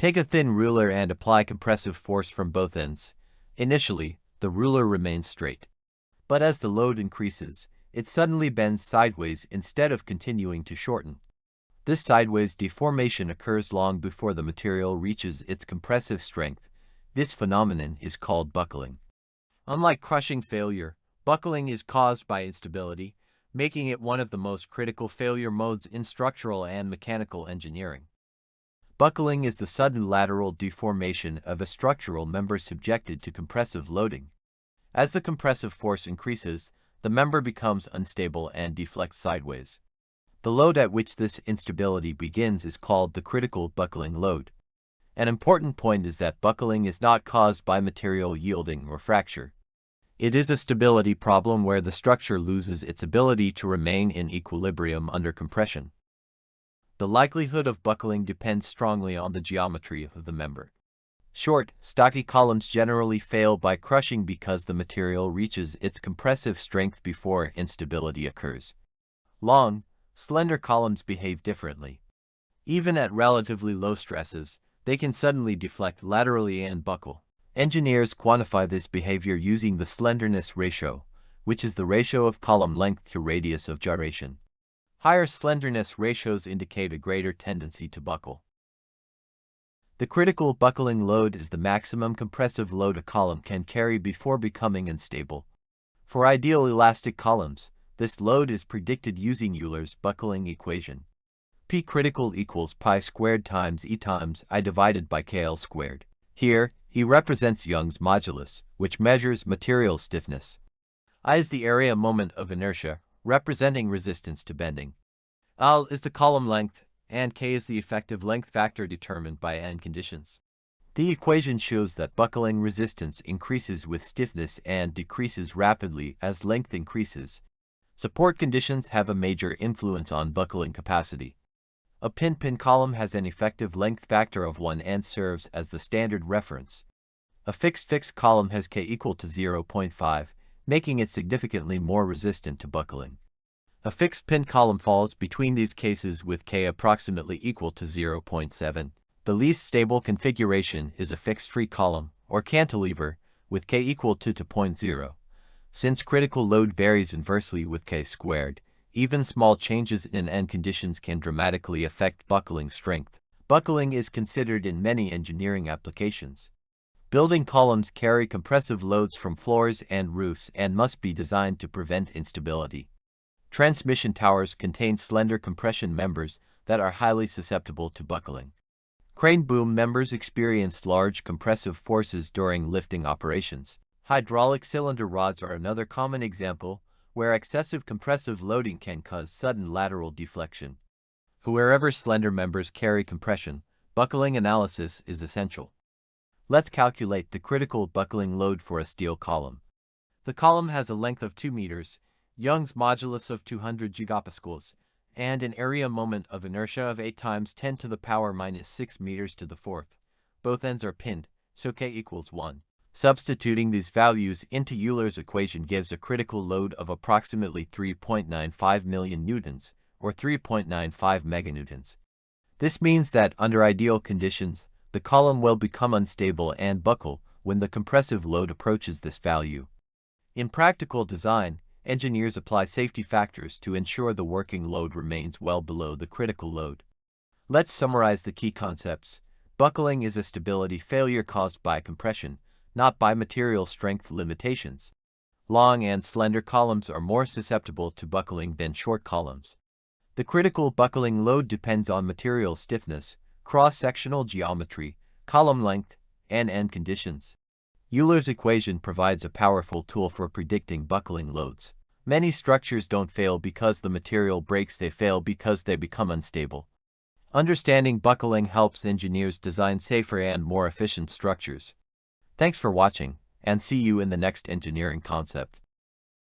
Take a thin ruler and apply compressive force from both ends. Initially, the ruler remains straight. But as the load increases, it suddenly bends sideways instead of continuing to shorten. This sideways deformation occurs long before the material reaches its compressive strength. This phenomenon is called buckling. Unlike crushing failure, buckling is caused by instability, making it one of the most critical failure modes in structural and mechanical engineering. Buckling is the sudden lateral deformation of a structural member subjected to compressive loading. As the compressive force increases, the member becomes unstable and deflects sideways. The load at which this instability begins is called the critical buckling load. An important point is that buckling is not caused by material yielding or fracture. It is a stability problem where the structure loses its ability to remain in equilibrium under compression. The likelihood of buckling depends strongly on the geometry of the member. Short, stocky columns generally fail by crushing because the material reaches its compressive strength before instability occurs. Long, slender columns behave differently. Even at relatively low stresses, they can suddenly deflect laterally and buckle. Engineers quantify this behavior using the slenderness ratio, which is the ratio of column length to radius of gyration. Higher slenderness ratios indicate a greater tendency to buckle. The critical buckling load is the maximum compressive load a column can carry before becoming unstable. For ideal elastic columns, this load is predicted using Euler's buckling equation. P critical equals pi squared times E times I divided by KL squared. Here, E represents Young's modulus, which measures material stiffness. I is the area moment of inertia, representing resistance to bending. L is the column length, and K is the effective length factor determined by end conditions. The equation shows that buckling resistance increases with stiffness and decreases rapidly as length increases. Support conditions have a major influence on buckling capacity. A pin-pin column has an effective length factor of 1 and serves as the standard reference. A fixed column has K equal to 0.5, making it significantly more resistant to buckling. A fixed pin column falls between these cases with K approximately equal to 0.7. The least stable configuration is a fixed free column, or cantilever, with K equal to 2.0. Since critical load varies inversely with K squared, even small changes in end conditions can dramatically affect buckling strength. Buckling is considered in many engineering applications. Building columns carry compressive loads from floors and roofs and must be designed to prevent instability. Transmission towers contain slender compression members that are highly susceptible to buckling. Crane boom members experience large compressive forces during lifting operations. Hydraulic cylinder rods are another common example, where excessive compressive loading can cause sudden lateral deflection. Wherever slender members carry compression, buckling analysis is essential. Let's calculate the critical buckling load for a steel column. The column has a length of 2 meters, Young's modulus of 200 gigapascals, and an area moment of inertia of 8 times 10 to the power minus 6 meters to the fourth. Both ends are pinned, so K equals 1. Substituting these values into Euler's equation gives a critical load of approximately 3.95 million newtons, or 3.95 meganewtons. This means that under ideal conditions, the column will become unstable and buckle when the compressive load approaches this value. In practical design, engineers apply safety factors to ensure the working load remains well below the critical load. Let's summarize the key concepts. Buckling is a stability failure caused by compression, not by material strength limitations. Long and slender columns are more susceptible to buckling than short columns. The critical buckling load depends on material stiffness, cross-sectional geometry, column length, and end conditions. Euler's equation provides a powerful tool for predicting buckling loads. Many structures don't fail because the material breaks, they fail because they become unstable. Understanding buckling helps engineers design safer and more efficient structures. Thanks for watching, and see you in the next engineering concept.